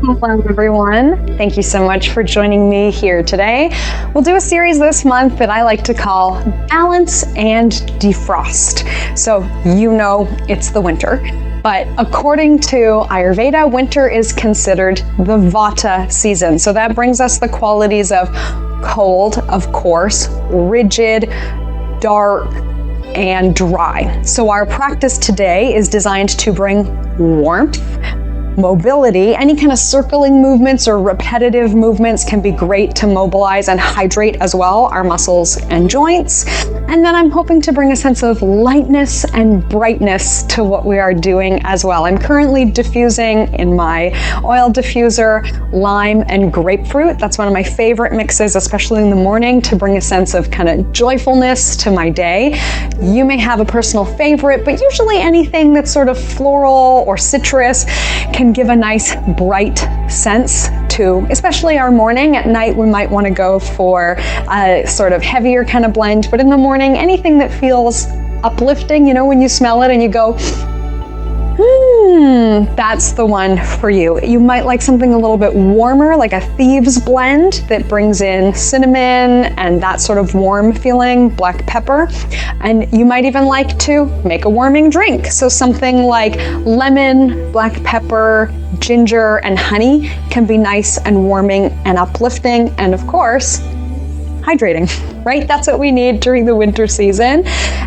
Hello, everyone. Thank you so much for joining me here today. We'll do a series this month that I like to call Balance and Defrost. So, you know it's the winter, but according to Ayurveda, winter is considered the vata season. So that brings us the qualities of cold, of course, rigid, dark, and dry. So our practice today is designed to bring warmth, mobility. Any kind of circling movements or repetitive movements can be great to mobilize and hydrate as well our muscles and joints. And then I'm hoping to bring a sense of lightness and brightness to what we are doing as well. I'm currently diffusing in my oil diffuser lime and grapefruit. That's one of my favorite mixes, especially in the morning, to bring a sense of kind of joyfulness to my day. You may have a personal favorite, but usually anything that's sort of floral or citrus can give a nice bright sense to, especially our morning. At night, we might want to go for a sort of heavier kind of blend, but in the morning, anything that feels uplifting, you know, when you smell it and you go, that's the one for you. You might like something a little bit warmer, like a thieves blend that brings in cinnamon and that sort of warm feeling, black pepper. And you might even like to make a warming drink. So something like lemon, black pepper, ginger, and honey can be nice and warming and uplifting. And of course, hydrating, right? That's what we need during the winter season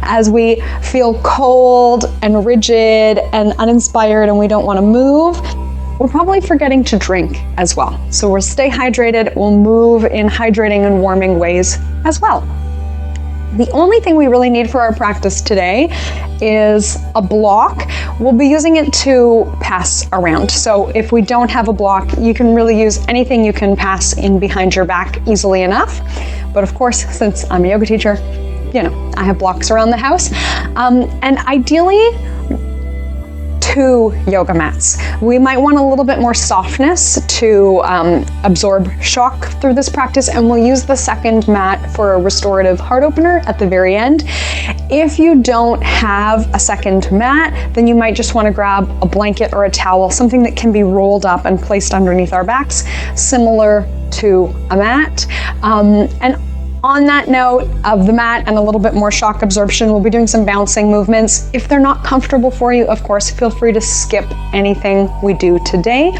as we feel cold and rigid and uninspired and we don't want to move. We're probably forgetting to drink as well. So we'll stay hydrated. We'll move in hydrating and warming ways as well. The only thing we really need for our practice today is a block. We'll be using it to pass around. So if we don't have a block, you can really use anything you can pass in behind your back easily enough. But of course, since I'm a yoga teacher, you know, I have blocks around the house. And ideally, 2 yoga mats. We might want a little bit more softness to absorb shock through this practice, and we'll use the second mat for a restorative heart opener at the very end. If you don't have a second mat, then you might just want to grab a blanket or a towel, something that can be rolled up and placed underneath our backs, similar to a mat. And on that note of the mat and a little bit more shock absorption, we'll be doing some bouncing movements. If they're not comfortable for you, of course, feel free to skip anything we do today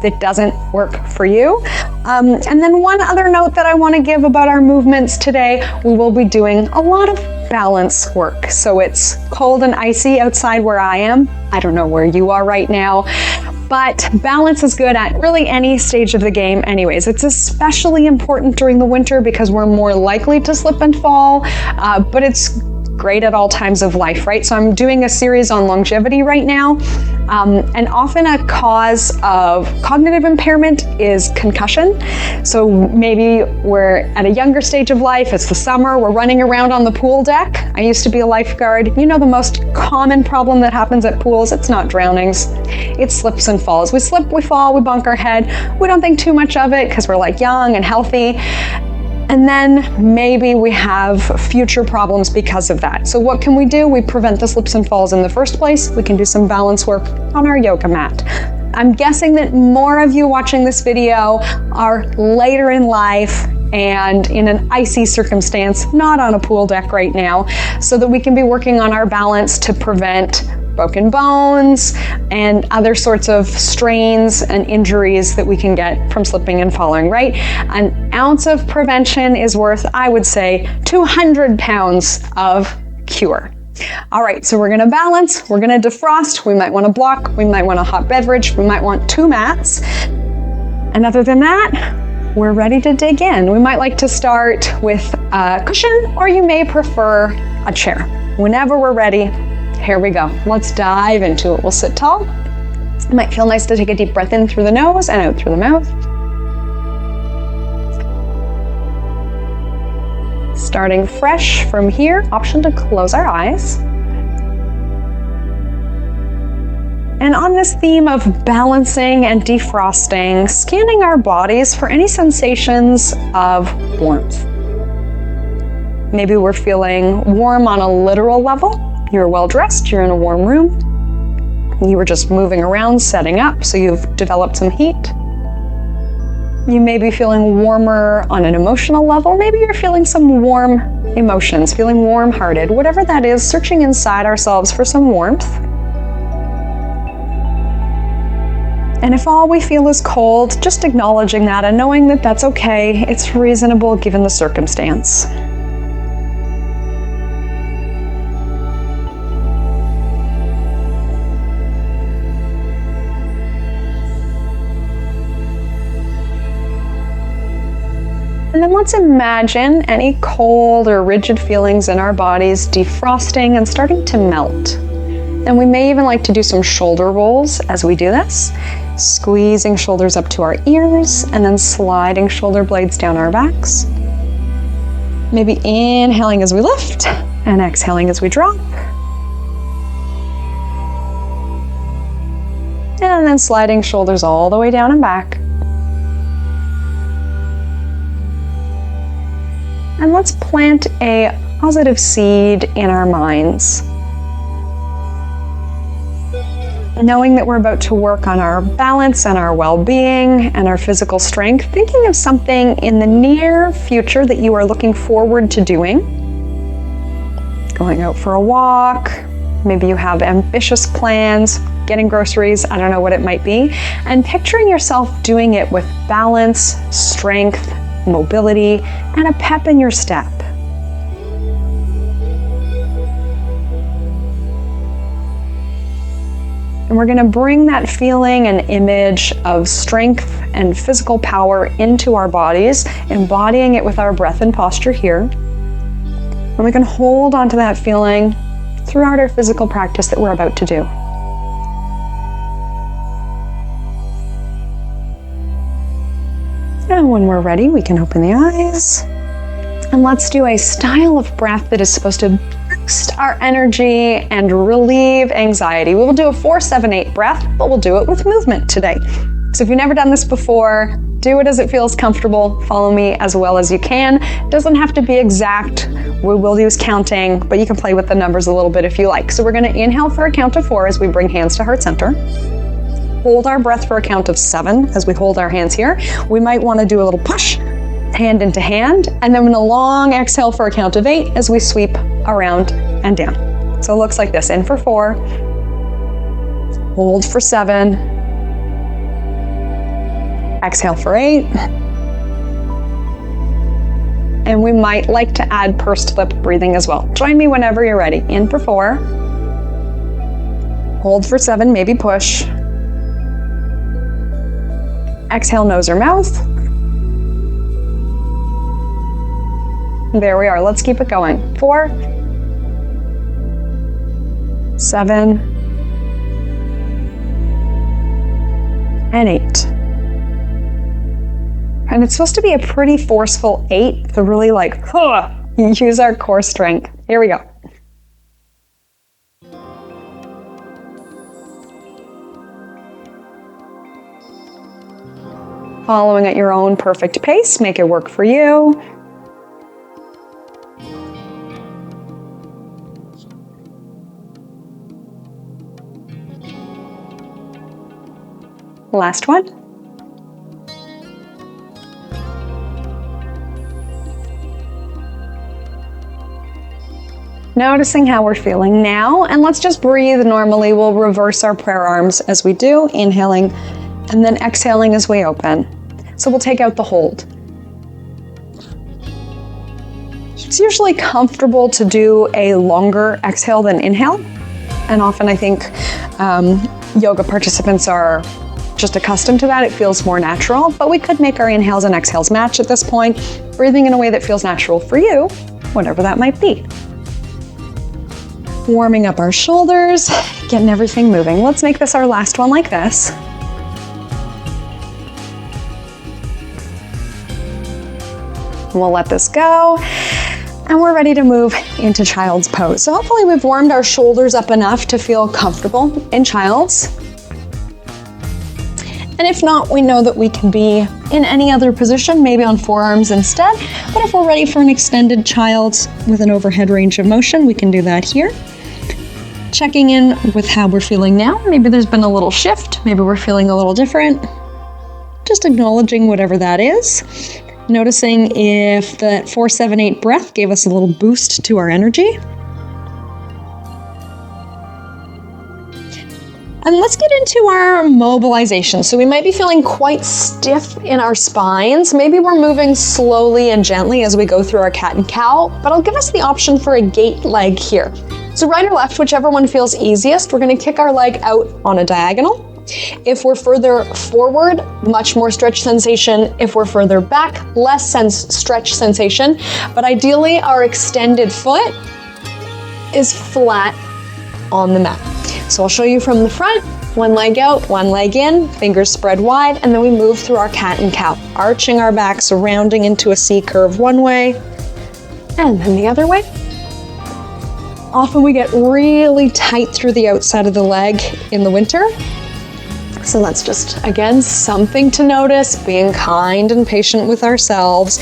that doesn't work for you. And then one other note that I want to give about our movements today, we will be doing a lot of balance work. So it's cold and icy outside where I am. I don't know where you are right now, but balance is good at really any stage of the game anyways. It's especially important during the winter because we're more likely to slip and fall, but it's great at all times of life, right? So I'm doing a series on longevity right now, and often a cause of cognitive impairment is concussion. So maybe we're at a younger stage of life, it's the summer, we're running around on the pool deck. I used to be a lifeguard. You know, the most common problem that happens at pools, it's not drownings, it's slips and falls. We slip, we fall, we bonk our head. We don't think too much of it because we're like young and healthy. And then maybe we have future problems because of that. So what can we do? We prevent the slips and falls in the first place. We can do some balance work on our yoga mat. I'm guessing that more of you watching this video are later in life and in an icy circumstance, not on a pool deck right now, so that we can be working on our balance to prevent broken bones and other sorts of strains and injuries that we can get from slipping and falling, right? An ounce of prevention is worth, I would say, 200 pounds of cure. All right, so we're gonna balance, we're gonna defrost, we might want a block, we might want a hot beverage, we might want 2 mats. And other than that, we're ready to dig in. We might like to start with a cushion, or you may prefer a chair. Whenever we're ready, here we go. Let's dive into it. We'll sit tall. It might feel nice to take a deep breath in through the nose and out through the mouth. Starting fresh from here, option to close our eyes. And on this theme of balancing and defrosting, scanning our bodies for any sensations of warmth. Maybe we're feeling warm on a literal level. You're well dressed, you're in a warm room. You were just moving around, setting up, so you've developed some heat. You may be feeling warmer on an emotional level. Maybe you're feeling some warm emotions, feeling warm-hearted. Whatever that is, searching inside ourselves for some warmth. And if all we feel is cold, just acknowledging that and knowing that that's okay. It's reasonable given the circumstance. And then let's imagine any cold or rigid feelings in our bodies defrosting and starting to melt. And we may even like to do some shoulder rolls as we do this, squeezing shoulders up to our ears and then sliding shoulder blades down our backs. Maybe inhaling as we lift and exhaling as we drop. And then sliding shoulders all the way down and back. And let's plant a positive seed in our minds. Knowing that we're about to work on our balance and our well-being and our physical strength, thinking of something in the near future that you are looking forward to doing. Going out for a walk, maybe you have ambitious plans, getting groceries, I don't know what it might be, and picturing yourself doing it with balance, strength, mobility, and a pep in your step. And we're going to bring that feeling and image of strength and physical power into our bodies, embodying it with our breath and posture here. And we can hold on to that feeling throughout our physical practice that we're about to do. And when we're ready, we can open the eyes. And let's do a style of breath that is supposed to boost our energy and relieve anxiety. We will do a 4-7-8 breath, but we'll do it with movement today. So if you've never done this before, do it as it feels comfortable. Follow me as well as you can. It doesn't have to be exact. We will use counting, but you can play with the numbers a little bit if you like. So we're going to inhale for a count of 4 as we bring hands to heart center. Hold our breath for a count of 7 as we hold our hands here. We might want to do a little push, hand into hand, and then a long exhale for a count of 8 as we sweep around and down. So it looks like this. In for 4, hold for 7, exhale for 8, and we might like to add pursed lip breathing as well. Join me whenever you're ready. In for 4, hold for 7, maybe push. Exhale, nose or mouth. There we are. Let's keep it going. 4, 7, and 8. And it's supposed to be a pretty forceful 8 to really use our core strength. Here we go. Following at your own perfect pace, make it work for you. Last one. Noticing how we're feeling now, and let's just breathe normally. We'll reverse our prayer arms as we do, inhaling and then exhaling as we open. So we'll take out the hold. It's usually comfortable to do a longer exhale than inhale. And often I think yoga participants are just accustomed to that. It feels more natural, but we could make our inhales and exhales match at this point, breathing in a way that feels natural for you, whatever that might be. Warming up our shoulders, getting everything moving. Let's make this our last one like this. We'll let this go, and we're ready to move into child's pose. So hopefully we've warmed our shoulders up enough to feel comfortable in child's. And if not, we know that we can be in any other position, maybe on forearms instead. But if we're ready for an extended child's with an overhead range of motion, we can do that here. Checking in with how we're feeling now. Maybe there's been a little shift. Maybe we're feeling a little different. just acknowledging whatever that is. Noticing if the 4-7-8 breath gave us a little boost to our energy. And let's get into our mobilization. So we might be feeling quite stiff in our spines. Maybe we're moving slowly and gently as we go through our cat and cow, but I'll give us the option for a gate leg here. So right or left, whichever one feels easiest, we're gonna kick our leg out on a diagonal. If we're further forward, much more stretch sensation. If we're further back, less stretch sensation. But ideally, our extended foot is flat on the mat. So I'll show you from the front, one leg out, one leg in, fingers spread wide, and then we move through our cat and cow, arching our backs, rounding into a C curve one way, and then the other way. Often we get really tight through the outside of the leg in the winter. So that's just, again, something to notice, being kind and patient with ourselves.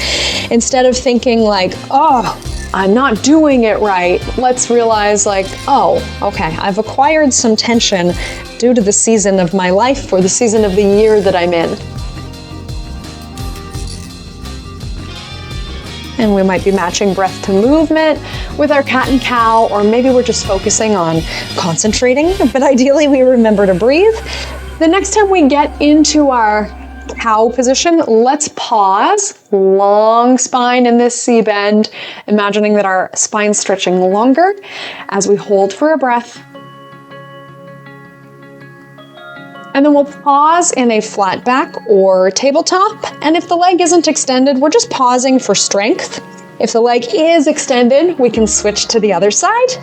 Instead of thinking like, oh, I'm not doing it right, let's realize like, oh, okay, I've acquired some tension due to the season of my life or the season of the year that I'm in. And we might be matching breath to movement with our cat and cow, or maybe we're just focusing on concentrating, but ideally we remember to breathe. The next time we get into our cow position, let's pause, long spine in this C bend, imagining that our spine's stretching longer as we hold for a breath. And then we'll pause in a flat back or tabletop. And if the leg isn't extended, we're just pausing for strength. If the leg is extended, we can switch to the other side.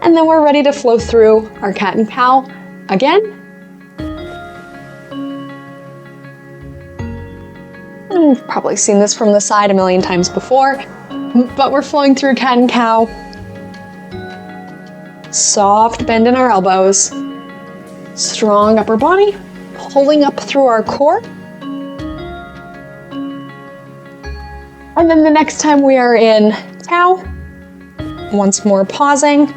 And then we're ready to flow through our cat and cow again. And we've probably seen this from the side a million times before, but we're flowing through cat and cow. Soft bend in our elbows. Strong upper body, pulling up through our core. And then the next time we are in cow, once more pausing,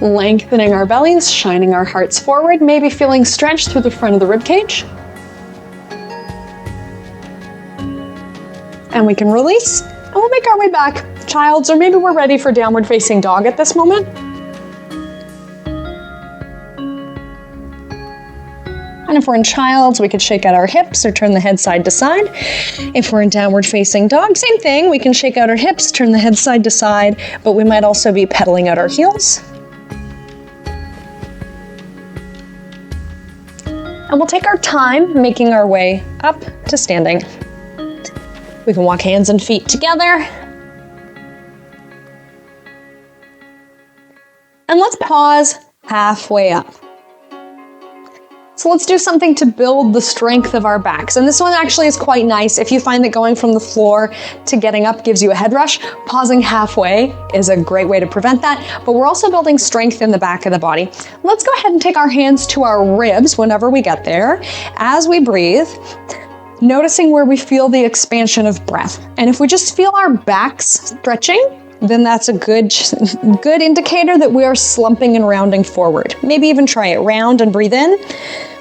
lengthening our bellies, shining our hearts forward, maybe feeling stretched through the front of the rib cage. And we can release, and we'll make our way back to child's, or maybe we're ready for downward facing dog at this moment. And if we're in child's, we could shake out our hips or turn the head side to side. If we're in downward facing dog, same thing. We can shake out our hips, turn the head side to side, but we might also be pedaling out our heels. And we'll take our time making our way up to standing. We can walk hands and feet together. And let's pause halfway up. So let's do something to build the strength of our backs. And this one actually is quite nice. If you find that going from the floor to getting up gives you a head rush, pausing halfway is a great way to prevent that. But we're also building strength in the back of the body. Let's go ahead and take our hands to our ribs whenever we get there. As we breathe, noticing where we feel the expansion of breath. And if we just feel our backs stretching, then that's a good indicator that we are slumping and rounding forward. Maybe even try it. Round and breathe in.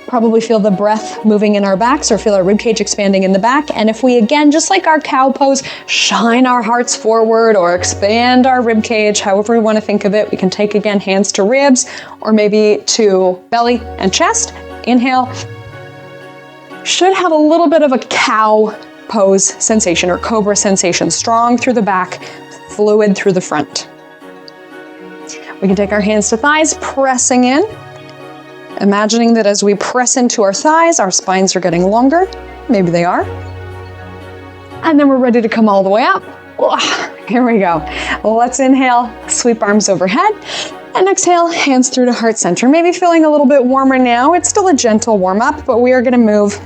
Probably feel the breath moving in our backs or feel our ribcage expanding in the back. And if we, again, just like our cow pose, shine our hearts forward or expand our ribcage, however we want to think of it, we can take, again, hands to ribs or maybe to belly and chest. Inhale. Should have a little bit of a cow pose sensation or cobra sensation. Strong through the back, fluid through the front. We can take our hands to thighs, pressing in. Imagining that as we press into our thighs, our spines are getting longer. Maybe they are. And then we're ready to come all the way up. Here we go. Let's inhale, sweep arms overhead. And exhale, hands through to heart center. Maybe feeling a little bit warmer now. It's still a gentle warm up, but we are gonna move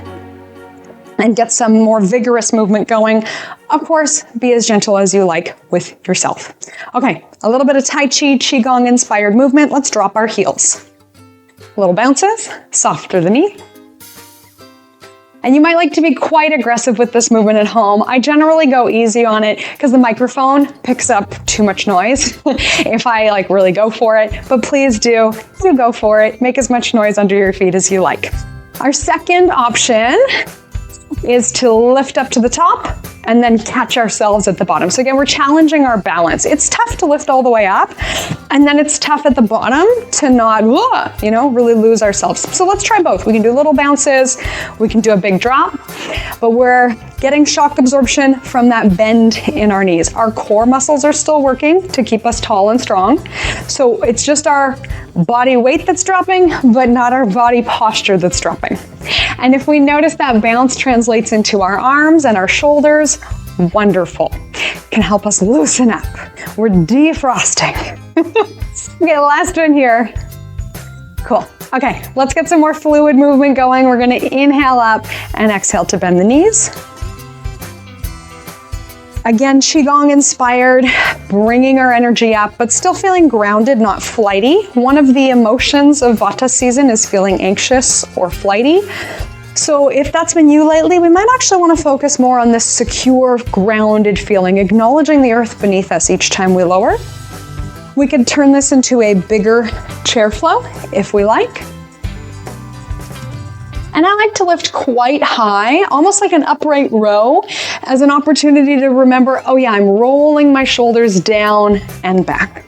and get some more vigorous movement going. Of course, be as gentle as you like with yourself. Okay, a little bit of Tai Chi, Qigong inspired movement. Let's drop our heels. Little bounces, soft through the knee. And you might like to be quite aggressive with this movement at home. I generally go easy on it because the microphone picks up too much noise if I really go for it. But please do go for it. Make as much noise under your feet as you like. Our second option, is to lift up to the top and then catch ourselves at the bottom. So again, we're challenging our balance. It's tough to lift all the way up, and then it's tough at the bottom to not, really lose ourselves. So let's try both. We can do little bounces, we can do a big drop, but we're getting shock absorption from that bend in our knees. Our core muscles are still working to keep us tall and strong. So it's just our body weight that's dropping, but not our body posture that's dropping. And if we notice that bounce translates into our arms and our shoulders, wonderful. Can help us loosen up. We're defrosting. Okay, last one here. Cool. Okay, let's get some more fluid movement going. We're gonna inhale up and exhale to bend the knees. Again, Qigong inspired, bringing our energy up, but still feeling grounded, not flighty. One of the emotions of Vata season is feeling anxious or flighty. So if that's been you lately, we might actually want to focus more on this secure, grounded feeling, acknowledging the earth beneath us each time we lower. We could turn this into a bigger chair flow if we like. And I like to lift quite high, almost like an upright row, as an opportunity to remember, oh yeah, I'm rolling my shoulders down and back.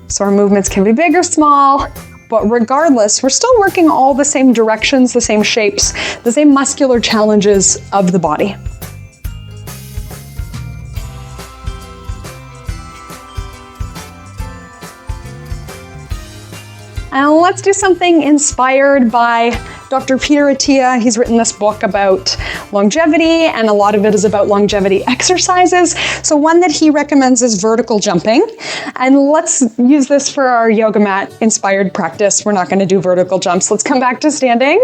So our movements can be big or small, but regardless, we're still working all the same directions, the same shapes, the same muscular challenges of the body. And let's do something inspired by Dr. Peter Attia. He's written this book about longevity, and a lot of it is about longevity exercises. So one that he recommends is vertical jumping. And let's use this for our yoga mat inspired practice. We're not going to do vertical jumps. Let's come back to standing.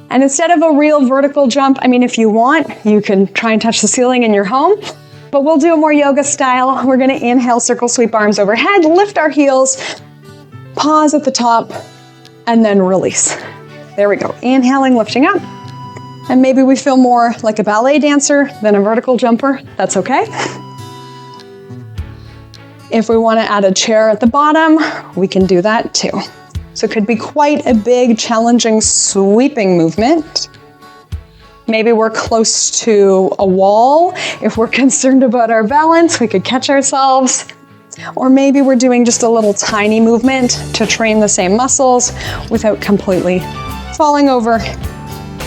And instead of a real vertical jump, if you want, you can try and touch the ceiling in your home. But we'll do a more yoga style. We're going to inhale, circle, sweep arms overhead, lift our heels, pause at the top, and then release. There we go. Inhaling, lifting up. And maybe we feel more like a ballet dancer than a vertical jumper. That's okay. If we want to add a chair at the bottom, we can do that too. So it could be quite a big, challenging, sweeping movement. Maybe we're close to a wall. If we're concerned about our balance, we could catch ourselves. Or maybe we're doing just a little tiny movement to train the same muscles without completely falling over,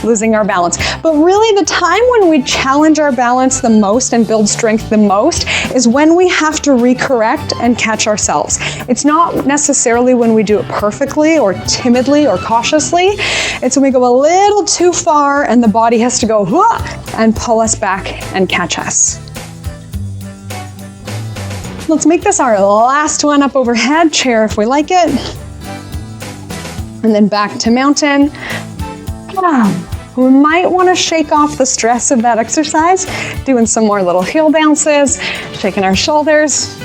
losing our balance. But really the time when we challenge our balance the most and build strength the most is when we have to recorrect and catch ourselves. It's not necessarily when we do it perfectly or timidly or cautiously. It's when we go a little too far and the body has to go and pull us back and catch us. Let's make this our last one up overhead, chair if we like it. And then back to mountain. We might want to shake off the stress of that exercise, doing some more little heel bounces, shaking our shoulders.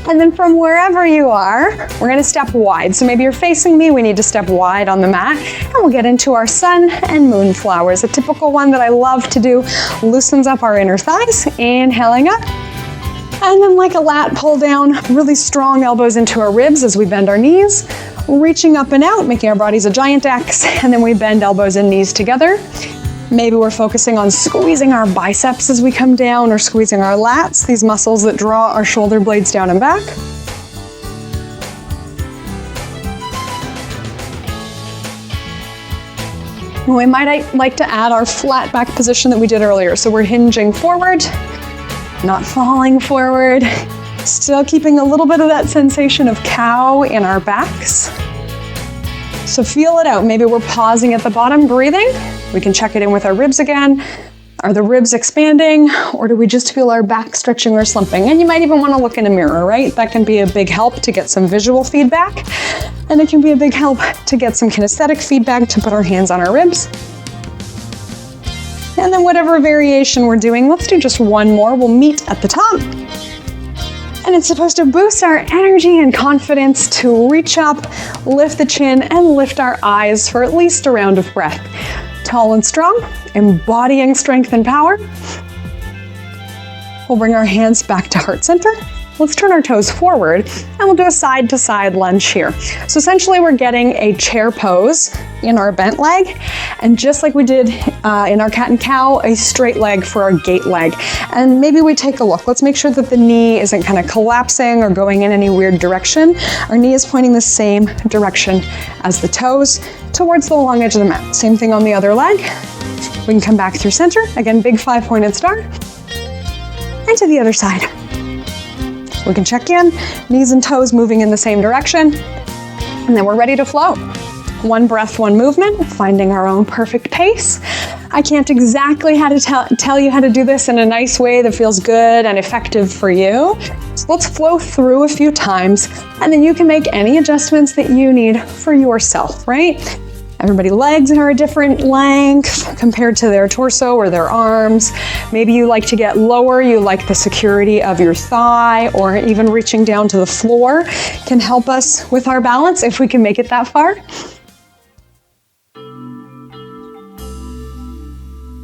And then from wherever you are, we're going to step wide. So maybe you're facing me, we need to step wide on the mat, and we'll get into our sun and moon flowers. A typical one that I love to do, loosens up our inner thighs, inhaling up. And then like a lat pull down, really strong elbows into our ribs as we bend our knees, reaching up and out, making our bodies a giant X, and then we bend elbows and knees together. Maybe we're focusing on squeezing our biceps as we come down or squeezing our lats, these muscles that draw our shoulder blades down and back. We might like to add our flat back position that we did earlier. So we're hinging forward, not falling forward, still keeping a little bit of that sensation of cow in our backs. So feel it out. Maybe we're pausing at the bottom, breathing. We can check it in with our ribs again. Are the ribs expanding, or do we just feel our back stretching or slumping? And you might even want to look in a mirror, right? That can be a big help to get some visual feedback. And it can be a big help to get some kinesthetic feedback to put our hands on our ribs. And then whatever variation we're doing, let's do just one more. We'll meet at the top. And it's supposed to boost our energy and confidence to reach up, lift the chin, and lift our eyes for at least a round of breath. Tall and strong, embodying strength and power. We'll bring our hands back to heart center. let's turn our toes forward and we'll do a side to side lunge here. So essentially we're getting a chair pose in our bent leg, and just like we did in our cat and cow, a straight leg for our gate leg. And maybe we take a look. Let's make sure that the knee isn't kind of collapsing or going in any weird direction. Our knee is pointing the same direction as the toes towards the long edge of the mat. Same thing on the other leg. We can come back through center. Again, big 5-pointed star. And to the other side. We can check in, knees and toes moving in the same direction. And then we're ready to flow. One breath, one movement, finding our own perfect pace. I can't exactly how to tell you how to do this in a nice way that feels good and effective for you. So let's flow through a few times, and then you can make any adjustments that you need for yourself, right? Everybody's legs are a different length compared to their torso or their arms. Maybe you like to get lower, you like the security of your thigh, or even reaching down to the floor can help us with our balance if we can make it that far.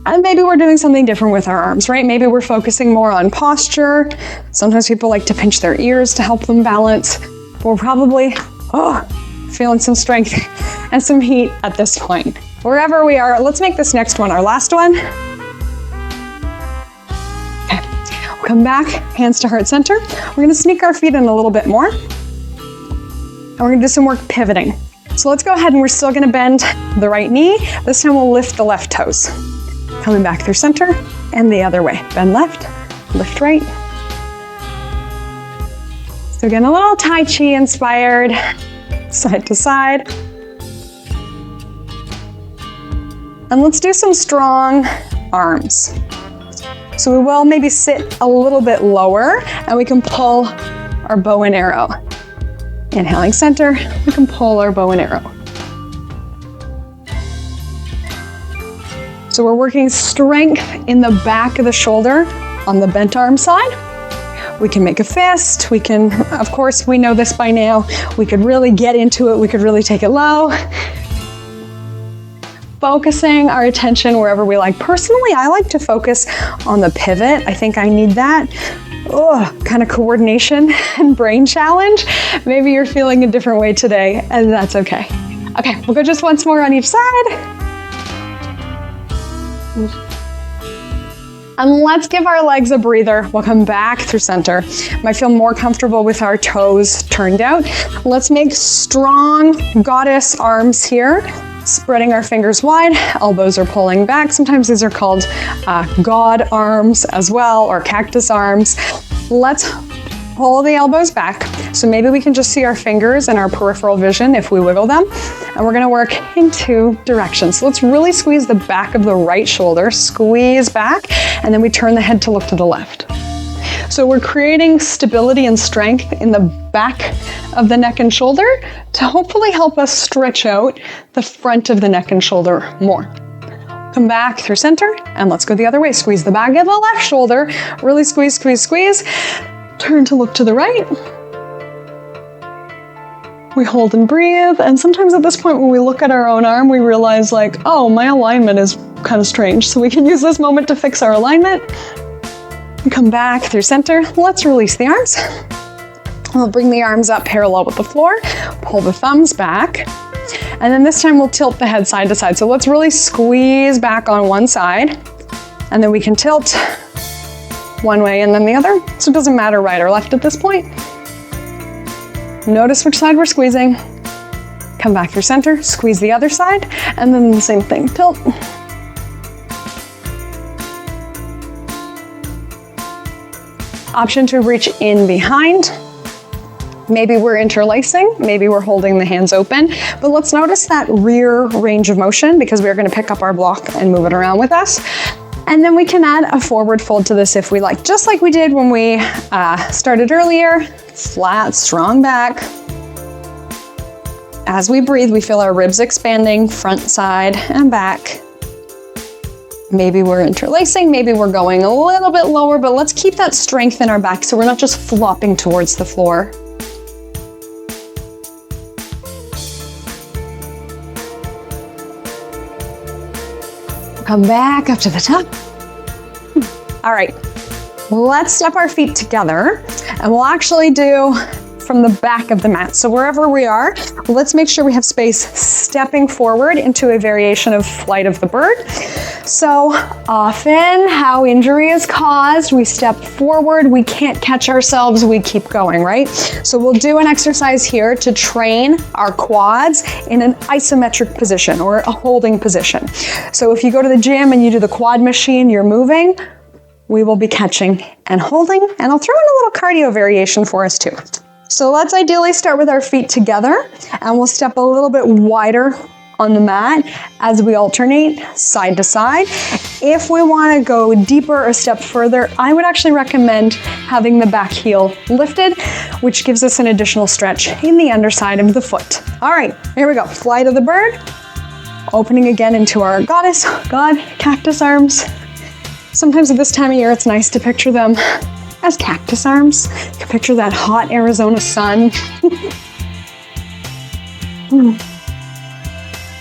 And maybe we're doing something different with our arms, right? Maybe we're focusing more on posture. Sometimes people like to pinch their ears to help them balance. But we're probably, feeling some strength and some heat at this point. Wherever we are, let's make this next one our last one. Okay. We'll come back, hands to heart center. We're gonna sneak our feet in a little bit more. And we're gonna do some work pivoting. So let's go ahead, and we're still gonna bend the right knee. This time we'll lift the left toes. Coming back through center and the other way. Bend left, lift right. So again, a little Tai Chi inspired, side to side. And let's do some strong arms. So we will maybe sit a little bit lower, and we can pull our bow and arrow. Inhaling center, we can pull our bow and arrow. So we're working strength in the back of the shoulder on the bent arm side. We can make a fist. We can, of course, we know this by now. We could really get into it. We could really take it low. Focusing our attention wherever we like. Personally, I like to focus on the pivot. I think I need that kind of coordination and brain challenge. Maybe you're feeling a different way today, and that's okay. Okay, we'll go just once more on each side. And let's give our legs a breather. We'll come back through center. Might feel more comfortable with our toes turned out. Let's make strong goddess arms here. Spreading our fingers wide, elbows are pulling back. Sometimes these are called God arms as well, or cactus arms. Let's pull the elbows back. So maybe we can just see our fingers and our peripheral vision if we wiggle them. And we're gonna work in two directions. So let's really squeeze the back of the right shoulder, squeeze back, and then we turn the head to look to the left. So we're creating stability and strength in the back of the neck and shoulder to hopefully help us stretch out the front of the neck and shoulder more. Come back through center, and let's go the other way. Squeeze the back of the left shoulder, really squeeze, squeeze, squeeze. Turn to look to the right. We hold and breathe, and sometimes at this point when we look at our own arm, we realize like, oh, my alignment is kind of strange. So we can use this moment to fix our alignment. Come back through center. Let's release the arms. We'll bring the arms up parallel with the floor, pull the thumbs back, and then this time we'll tilt the head side to side. So let's really squeeze back on one side, and then we can tilt one way and then the other. So it doesn't matter right or left at this point. Notice which side we're squeezing. Come back through center, squeeze the other side, and then the same thing, tilt. Option to reach in behind. Maybe we're interlacing, maybe we're holding the hands open, but let's notice that rear range of motion because we're gonna pick up our block and move it around with us. And then we can add a forward fold to this if we like, just like we did when we started earlier. Flat, strong back. As we breathe, we feel our ribs expanding, front, side, and back. Maybe we're interlacing, maybe we're going a little bit lower, but let's keep that strength in our back so we're not just flopping towards the floor. Come back up to the top. All right, Let's step our feet together, and we'll actually do from the back of the mat. So wherever we are, let's make sure we have space stepping forward into a variation of flight of the bird. So often how injury is caused, we step forward, we can't catch ourselves, we keep going, right? So we'll do an exercise here to train our quads in an isometric position or a holding position. So if you go to the gym and you do the quad machine, you're moving, we will be catching and holding, and I'll throw in a little cardio variation for us too. So let's ideally start with our feet together, and we'll step a little bit wider on the mat as we alternate side to side. If we want to go deeper or step further, I would actually recommend having the back heel lifted, which gives us an additional stretch in the underside of the foot. All right, here we go. Flight of the bird, opening again into our goddess, god, cactus arms. Sometimes at this time of year, it's nice to picture them as cactus arms. You can picture that hot Arizona sun.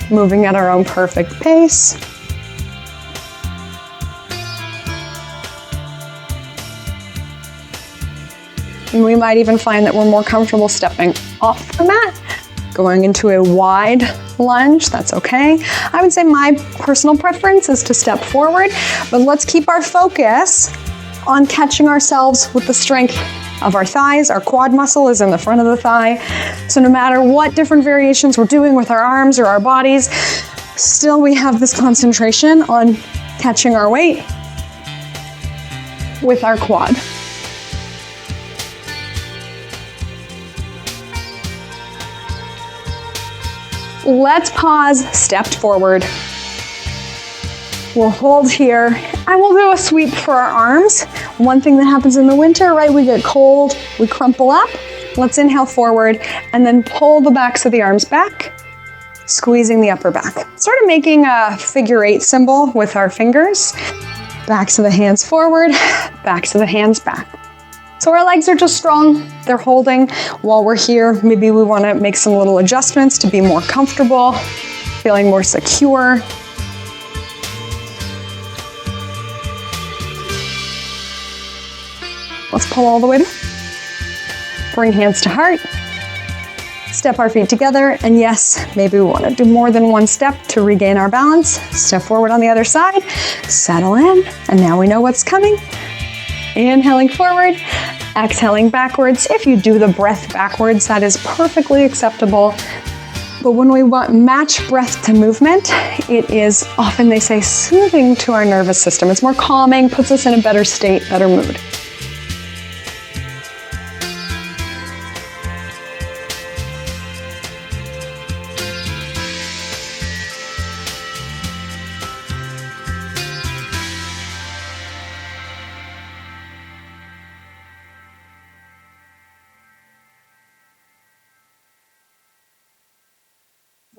Moving at our own perfect pace. And we might even find that we're more comfortable stepping off the mat, going into a wide lunge. That's okay. I would say my personal preference is to step forward, but let's keep our focus on catching ourselves with the strength of our thighs. Our quad muscle is in the front of the thigh. So no matter what different variations we're doing with our arms or our bodies, still we have this concentration on catching our weight with our quad. Let's pause, stepped forward. We'll hold here, and we'll do a sweep for our arms. One thing that happens in the winter, right, we get cold, we crumple up. Let's inhale forward, and then pull the backs of the arms back, squeezing the upper back. Sort of making a figure 8 symbol with our fingers. Backs of the hands forward, backs of the hands back. So our legs are just strong, they're holding. While we're here, maybe we want to make some little adjustments to be more comfortable, feeling more secure. Let's pull all the way down. Bring hands to heart. Step our feet together, and yes, maybe we want to do more than one step to regain our balance. Step forward on the other side, settle in, and now we know what's coming. Inhaling forward, exhaling backwards. If you do the breath backwards, that is perfectly acceptable. But when we want match breath to movement, it is often, they say, soothing to our nervous system. It's more calming, puts us in a better state, better mood.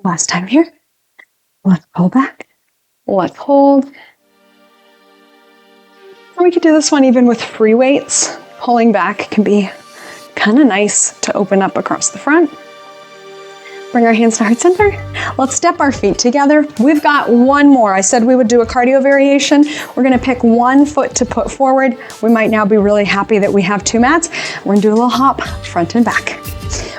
Last time here. Let's pull back. Let's hold. And we could do this one even with free weights. Pulling back can be kind of nice to open up across the front. Bring our hands to heart center. Let's step our feet together. We've got one more. I said we would do a cardio variation. We're gonna pick one foot to put forward. We might now be really happy that we have 2 mats. We're gonna do a little hop, front and back.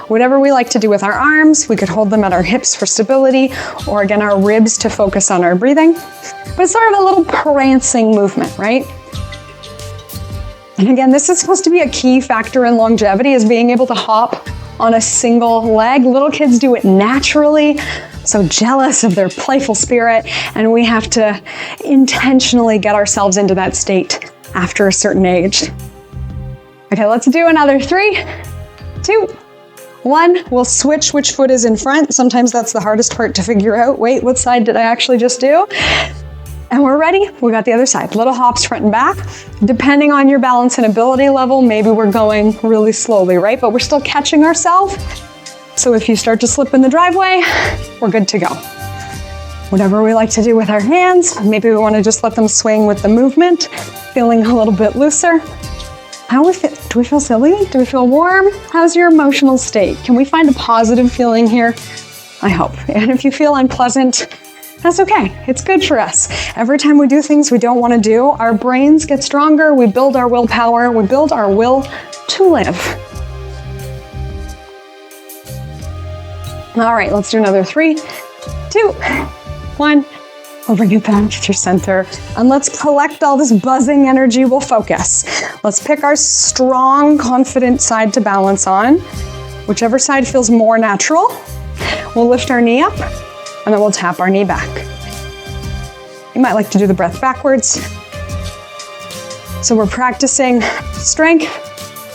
Whatever we like to do with our arms, we could hold them at our hips for stability, or again, our ribs to focus on our breathing. But it's sort of a little prancing movement, right? And again, this is supposed to be a key factor in longevity, is being able to hop on a single leg. Little kids do it naturally. So jealous of their playful spirit, and we have to intentionally get ourselves into that state after a certain age. Okay, let's do another 3, 2, 1. We'll switch which foot is in front. Sometimes that's the hardest part to figure out. Wait, what side did I actually just do? And we're ready. We got the other side. Little hops front and back. Depending on your balance and ability level, maybe we're going really slowly, right? But we're still catching ourselves. So if you start to slip in the driveway, we're good to go. Whatever we like to do with our hands, maybe we want to just let them swing with the movement, feeling a little bit looser. How we feel? Do we feel silly? Do we feel warm? How's your emotional state? Can we find a positive feeling here? I hope. And if you feel unpleasant, That's okay. It's good for us. Every time we do things we don't want to do, our brains get stronger, we build our willpower, we build our will to live. All right, let's do another 3, 2, 1. We'll bring it back to your center. And let's collect all this buzzing energy. We'll focus. Let's pick our strong, confident side to balance on. Whichever side feels more natural. We'll lift our knee up, and then we'll tap our knee back. You might like to do the breath backwards. So we're practicing strength,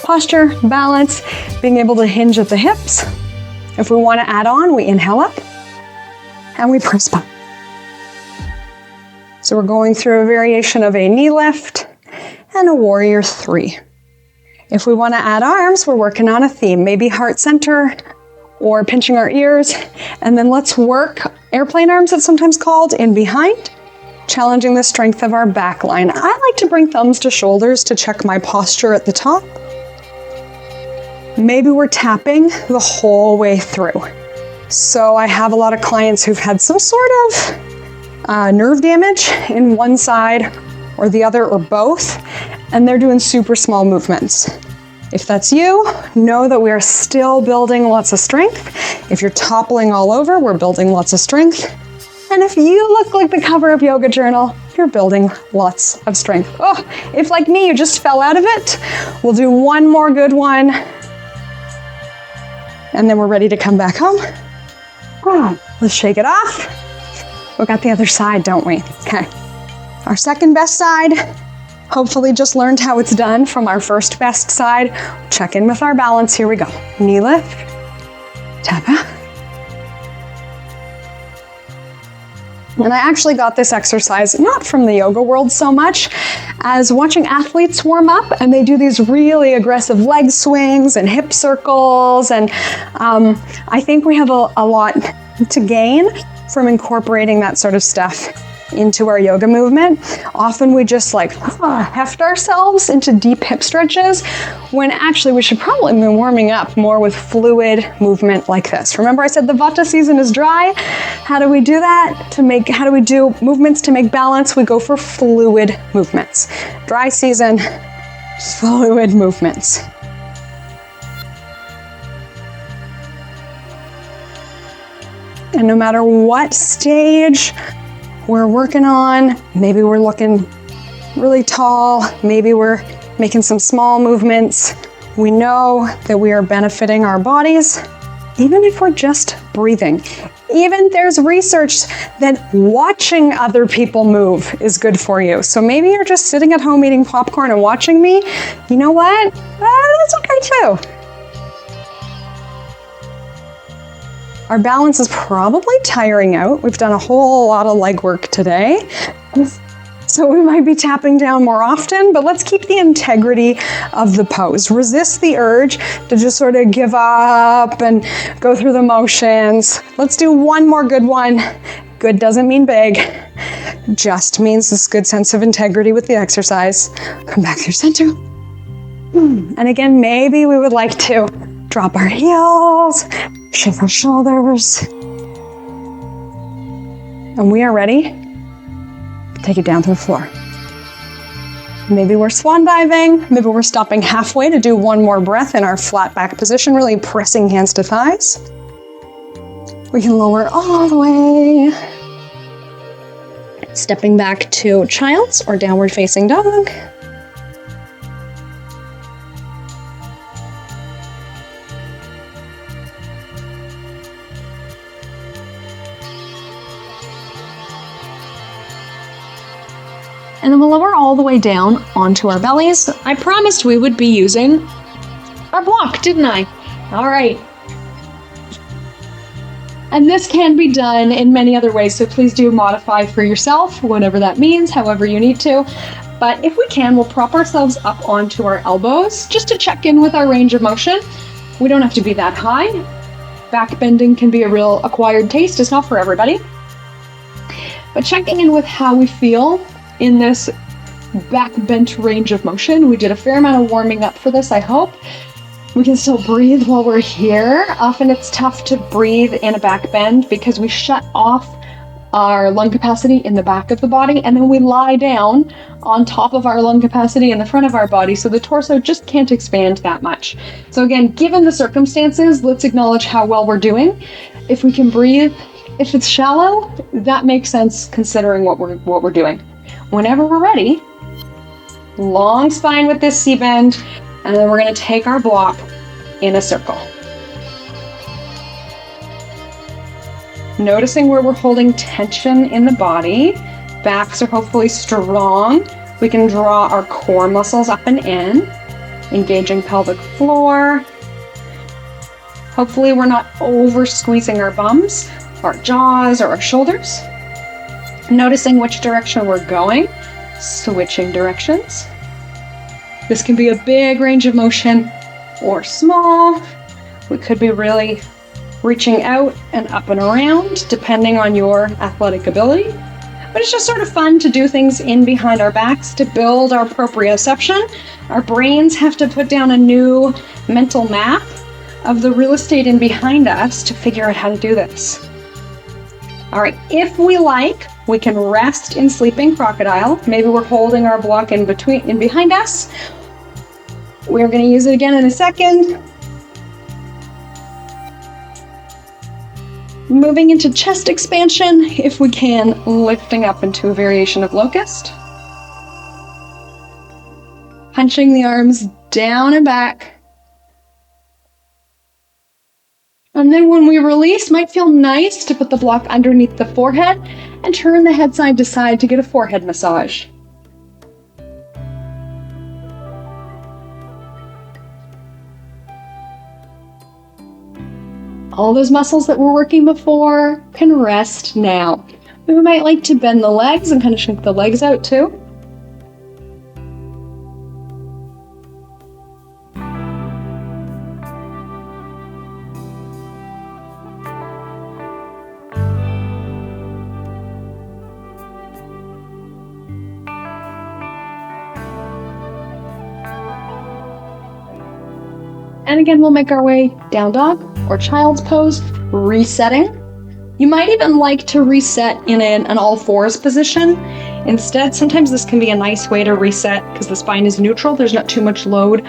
posture, balance, being able to hinge at the hips. If we want to add on, we inhale up, and we press back. So we're going through a variation of a knee lift and a warrior 3. If we want to add arms, we're working on a theme, maybe heart center or pinching our ears. And then let's work airplane arms, it's sometimes called, in behind, challenging the strength of our back line. I like to bring thumbs to shoulders to check my posture at the top. Maybe we're tapping the whole way through. So I have a lot of clients who've had some sort of nerve damage in one side or the other or both, and they're doing super small movements. If that's you, know that we are still building lots of strength. If you're toppling all over, we're building lots of strength. And if you look like the cover of Yoga Journal, you're building lots of strength. Oh, if like me, you just fell out of it, we'll do one more good one. And then we're ready to come back home. Oh, let's shake it off. We got the other side, don't we? Okay. Our second best side, hopefully just learned how it's done from our first best side. Check in with our balance. Here we go. Knee lift, tap out. And I actually got this exercise not from the yoga world so much as watching athletes warm up, and they do these really aggressive leg swings and hip circles. And I think we have a lot to gain from incorporating that sort of stuff into our yoga movement. Often we just heft ourselves into deep hip stretches when actually we should probably be warming up more with fluid movement like this. Remember I said the vata season is dry? How do we do that? How do we do movements to make balance? We go for fluid movements. Dry season, fluid movements. And no matter what stage we're working on, maybe we're looking really tall, maybe we're making some small movements, we know that we are benefiting our bodies, even if we're just breathing. Even there's research that watching other people move is good for you. So maybe you're just sitting at home eating popcorn and watching me. You know what? That's okay too. Our balance is probably tiring out. We've done a whole lot of leg work today. So we might be tapping down more often, but let's keep the integrity of the pose. Resist the urge to just sort of give up and go through the motions. Let's do one more good one. Good doesn't mean big, just means this good sense of integrity with the exercise. Come back to your center. And again, maybe we would like to drop our heels, shift our shoulders. And we are ready. Take it down to the floor. Maybe we're swan diving. Maybe we're stopping halfway to do one more breath in our flat back position, really pressing hands to thighs. We can lower all the way. Stepping back to child's or downward facing dog. And then we'll lower all the way down onto our bellies. I promised we would be using our block, didn't I? All right. And this can be done in many other ways, so please do modify for yourself, whatever that means, however you need to. But if we can, we'll prop ourselves up onto our elbows just to check in with our range of motion. We don't have to be that high. Back bending can be a real acquired taste. It's not for everybody. But checking in with how we feel in this back bent range of motion. We did a fair amount of warming up for this, I hope. We can still breathe while we're here. Often it's tough to breathe in a back bend because we shut off our lung capacity in the back of the body, and then we lie down on top of our lung capacity in the front of our body, so the torso just can't expand that much. So again, given the circumstances, let's acknowledge how well we're doing. If we can breathe, if it's shallow, that makes sense considering what we're doing. Whenever we're ready, long spine with this C-bend, and then we're going to take our block in a circle. Noticing where we're holding tension in the body. Backs are hopefully strong. We can draw our core muscles up and in, engaging pelvic floor. Hopefully we're not over squeezing our bums, our jaws, or our shoulders. Noticing which direction we're going, switching directions. This can be a big range of motion or small. We could be really reaching out and up and around, depending on your athletic ability. But it's just sort of fun to do things in behind our backs to build our proprioception. Our brains have to put down a new mental map of the real estate in behind us to figure out how to do this. All right, if we like, we can rest in sleeping crocodile. Maybe we're holding our block in behind us. We're going to use it again in a second. Moving into chest expansion, if we can, lifting up into a variation of locust. Punching the arms down and back. And then when we release, might feel nice to put the block underneath the forehead and turn the head side to side to get a forehead massage. All those muscles that were working before can rest now. We might like to bend the legs and kind of shrink the legs out too. And again, we'll make our way down dog or child's pose, resetting. You might even like to reset in an all fours position. Instead, sometimes this can be a nice way to reset because the spine is neutral. There's not too much load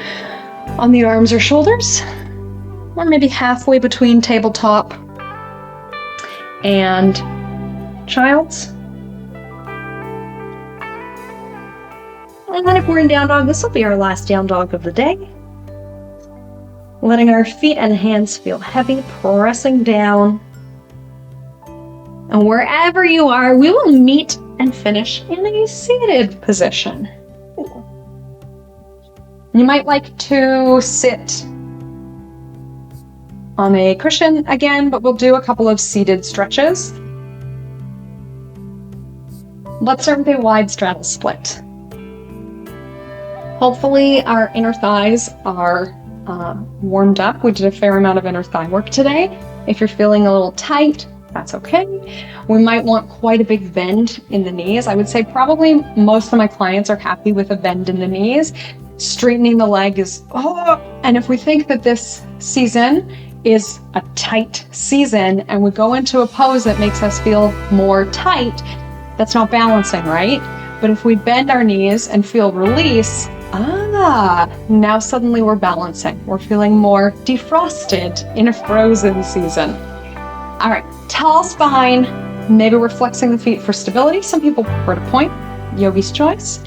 on the arms or shoulders. Or maybe halfway between tabletop and child's. And then if we're in down dog, this will be our last down dog of the day. Letting our feet and hands feel heavy, pressing down. And wherever you are, we will meet and finish in a seated position. You might like to sit on a cushion again, but we'll do a couple of seated stretches. Let's start with a wide straddle split. Hopefully our inner thighs are warmed up. We did a fair amount of inner thigh work today. If you're feeling a little tight, that's okay. We might want quite a big bend in the knees. I would say probably most of my clients are happy with a bend in the knees. Straightening the leg is, and if we think that this season is a tight season and we go into a pose that makes us feel more tight, that's not balancing, right? But if we bend our knees and feel release, now suddenly we're balancing. We're feeling more defrosted in a frozen season. All right, tall spine. Maybe we're flexing the feet for stability. Some people prefer to point, yogi's choice.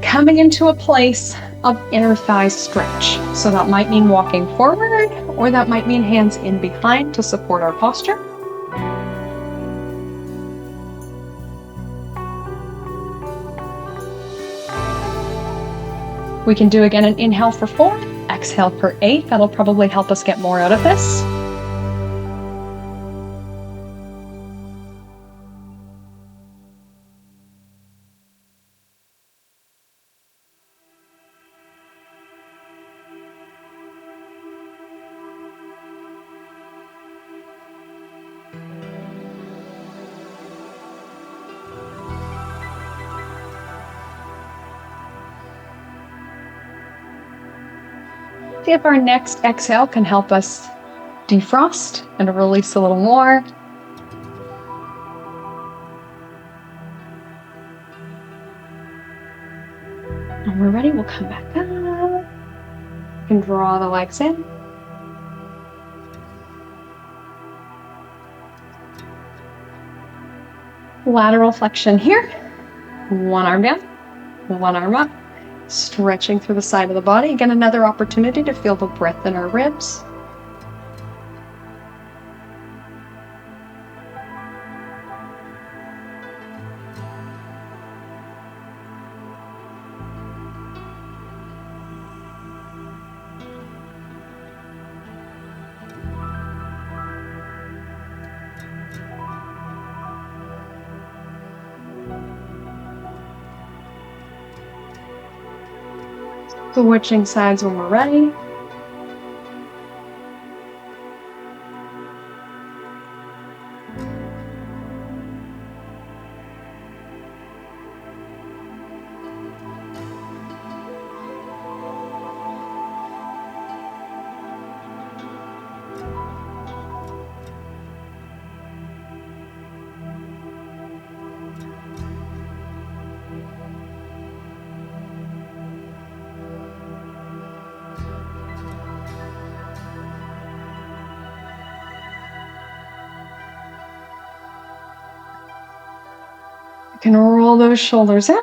Coming into a place of inner thigh stretch. So that might mean walking forward, or that might mean hands in behind to support our posture. We can do again an inhale for 4, exhale for 8. That'll probably help us get more out of this. See if our next exhale can help us defrost and release a little more. When we're ready, we'll come back up. You can draw the legs in. Lateral flexion here. One arm down, one arm up. Stretching through the side of the body. Again, another opportunity to feel the breath in our ribs. Switching sides when we're ready. You can roll those shoulders in.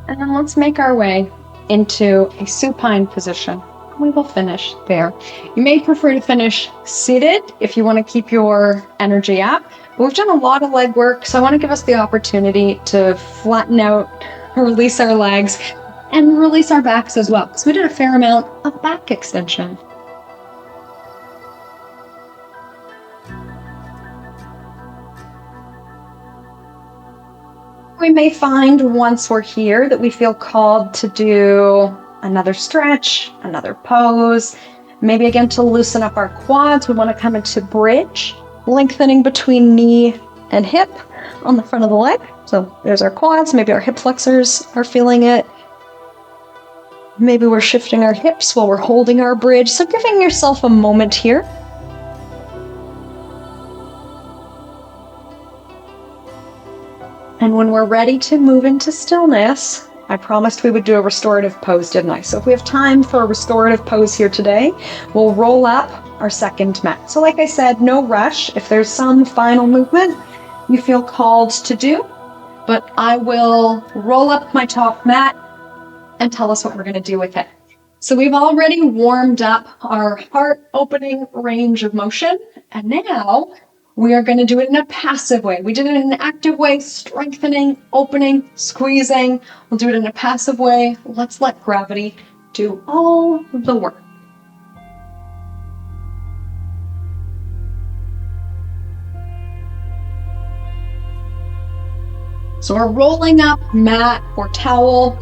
And then let's make our way into a supine position. We will finish there. You may prefer to finish seated if you want to keep your energy up. But we've done a lot of leg work, so I want to give us the opportunity to flatten out, release our legs, and release our backs as well. So we did a fair amount of back extension. We may find once we're here that we feel called to do another stretch, another pose, maybe again to loosen up our quads. We want to come into bridge, lengthening between knee and hip on the front of the leg. So there's our quads, maybe our hip flexors are feeling it. Maybe we're shifting our hips while we're holding our bridge. So giving yourself a moment here. And when we're ready to move into stillness, I promised we would do a restorative pose, didn't I? So if we have time for a restorative pose here today, we'll roll up our second mat. So like I said, no rush. If there's some final movement you feel called to do, but I will roll up my top mat and tell us what we're going to do with it. So we've already warmed up our heart opening range of motion, and now we are going to do it in a passive way. We did it in an active way, strengthening, opening, squeezing. We'll do it in a passive way. Let's let gravity do all the work. So we're rolling up mat or towel.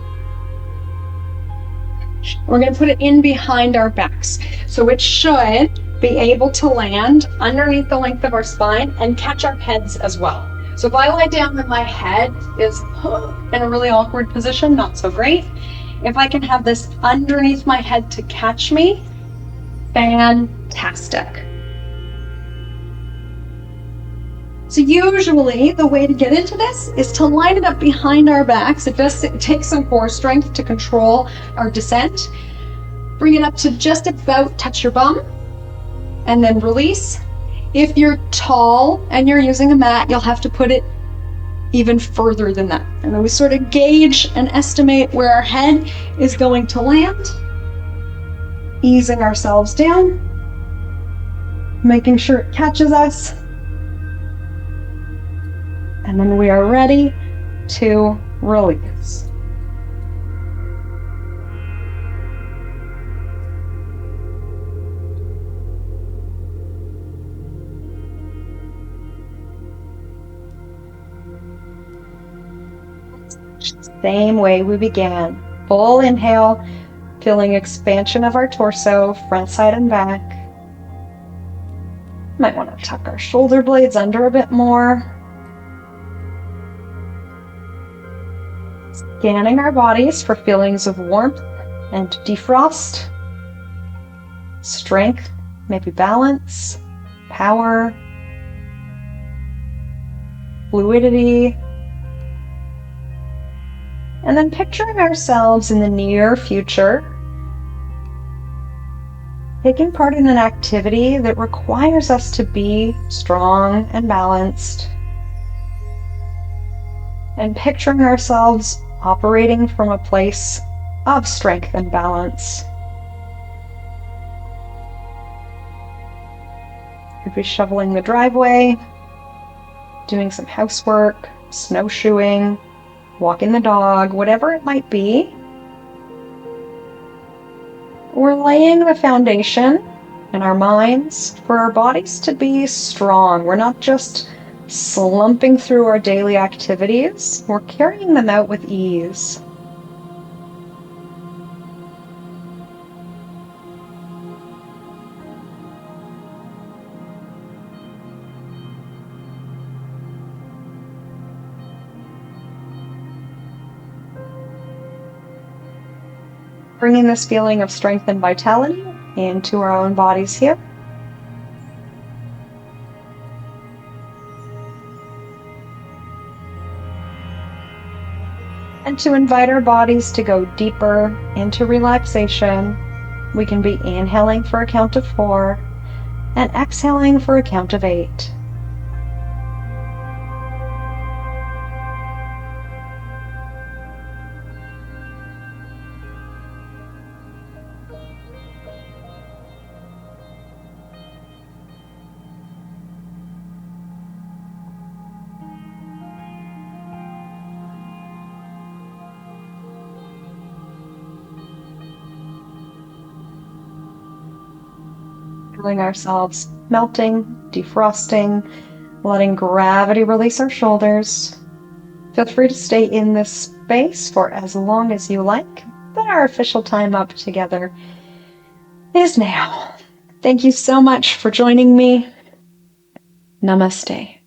We're going to put it in behind our backs. So it should be able to land underneath the length of our spine and catch our heads as well. So if I lie down and my head is in a really awkward position, not so great. If I can have this underneath my head to catch me, fantastic. So usually the way to get into this is to line it up behind our backs. It takes some core strength to control our descent. Bring it up to just about touch your bum. And then release. If you're tall and you're using a mat, you'll have to put it even further than that. And then we sort of gauge and estimate where our head is going to land. Easing ourselves down. Making sure it catches us. And then we are ready to release. Same way we began. Full inhale, feeling expansion of our torso, front, side, and back. Might want to tuck our shoulder blades under a bit more. Scanning our bodies for feelings of warmth and defrost, strength, maybe balance, power, fluidity. And then picturing ourselves in the near future, taking part in an activity that requires us to be strong and balanced, and picturing ourselves operating from a place of strength and balance. Could be shoveling the driveway, doing some housework, snowshoeing, walking the dog, whatever it might be. We're laying the foundation in our minds for our bodies to be strong. We're not just slumping through our daily activities, we're carrying them out with ease. Bringing this feeling of strength and vitality into our own bodies here. And to invite our bodies to go deeper into relaxation, we can be inhaling for a count of 4 and exhaling for a count of 8. Feeling ourselves melting, defrosting, letting gravity release our shoulders. Feel free to stay in this space for as long as you like, but our official time up together is now. Thank you so much for joining me. Namaste.